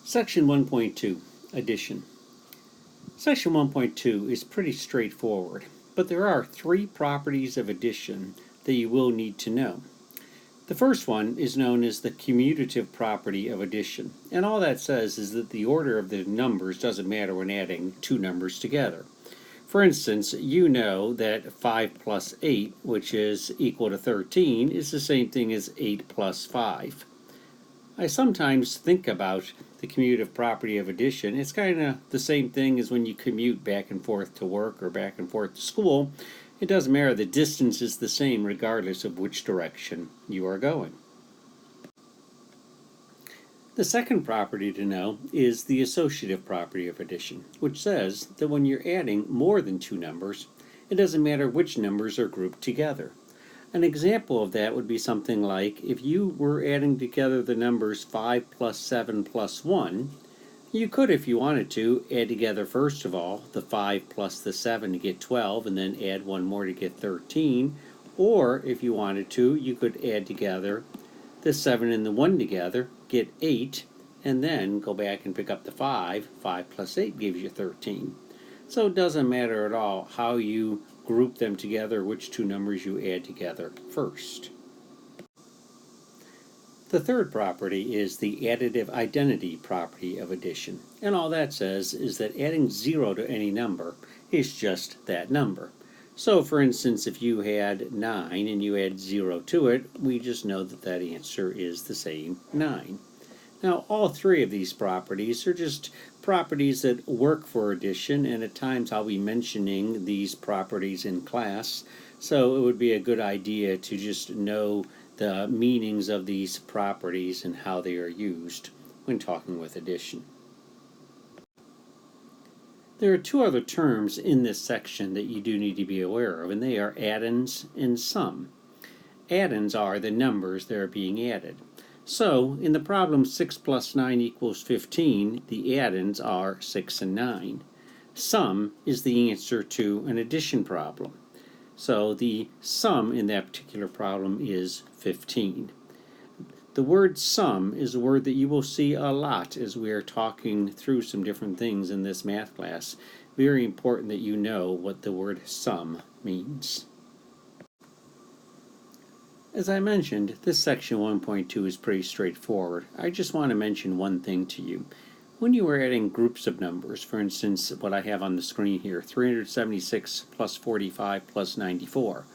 Section 1.2, Addition. Section 1.2 is pretty straightforward, but there are three properties of addition that you will need to know. The first one is known as the commutative property of addition, and all that says is that the order of the numbers doesn't matter when adding two numbers together. For instance, you know that 5 plus 8, which is equal to 13, is the same thing as 8 plus 5. I sometimes think about the commutative property of addition. It's kind of the same thing as when you commute back and forth to work or back and forth to school. It doesn't matter, the distance is the same regardless of which direction you are going. The second property to know is the associative property of addition, which says that when you're adding more than two numbers, it doesn't matter which numbers are grouped together. An example of that would be something like if you were adding together the numbers 5 plus 7 plus 1, you could, if you wanted to, add together first of all the 5 plus the 7 to get 12 and then add one more to get 13. Or if you wanted to, you could add together the 7 and the 1 together, get 8, and then go back and pick up the 5. 5 plus 8 gives you 13. So it doesn't matter at all how you group them together, which two numbers you add together first. The third property is the additive identity property of addition, and all that says is that adding 0 to any number is just that number. So for instance, if you had 9 and you add 0 to it, we just know that that answer is the same 9. Now, all three of these properties are just properties that work for addition, and at times I'll be mentioning these properties in class, so it would be a good idea to just know the meanings of these properties and how they are used when talking with addition. There are two other terms in this section that you do need to be aware of, and they are addends and sum. Addends are the numbers that are being added. So, in the problem 6 plus 9 equals 15, the addends are 6 and 9. Sum is the answer to an addition problem. So, the sum in that particular problem is 15. The word sum is a word that you will see a lot as we are talking through some different things in this math class. Very important that you know what the word sum means. As I mentioned, this section 1.2 is pretty straightforward. I just want to mention one thing to you. When you are adding groups of numbers, for instance, what I have on the screen here, 376 plus 45 plus 94,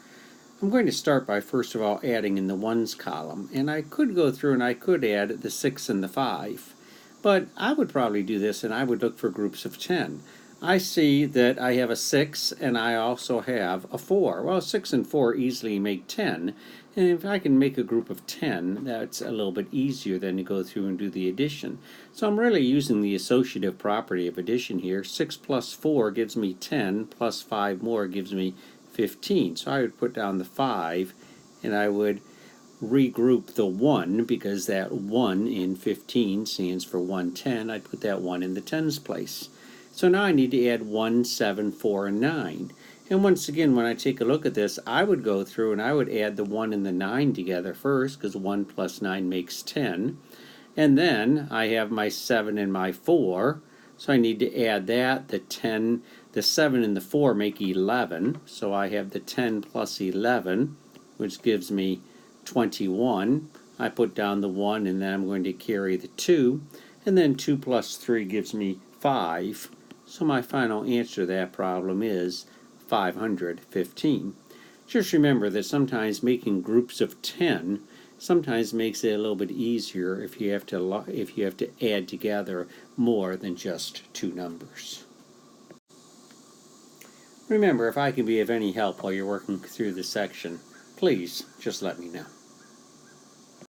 I'm going to start by first of all adding in the ones column, and I could go through and I could add the 6 and the 5, but I would probably do this and I would look for groups of 10. I see that I have a 6 and I also have a 4. Well, 6 and 4 easily make 10, and if I can make a group of 10, that's a little bit easier than to go through and do the addition. So I'm really using the associative property of addition here. 6 plus 4 gives me 10, plus 5 more gives me 15. So I would put down the 5, and I would regroup the 1, because that 1 in 15 stands for 110. I'd put that 1 in the tens place. So now I need to add 1, 7, 4, and 9. And once again, when I take a look at this, I would go through and I would add the 1 and the 9 together first, because 1 plus 9 makes 10. And then I have my 7 and my 4, so I need to add that. The 10, the 7 and the 4 make 11, so I have the 10 plus 11, which gives me 21. I put down the 1, and then I'm going to carry the 2, and then 2 plus 3 gives me 5. So my final answer to that problem is 515. Just remember that sometimes making groups of 10 sometimes makes it a little bit easier if you have to add together more than just two numbers. Remember, if I can be of any help while you're working through this section, please just let me know.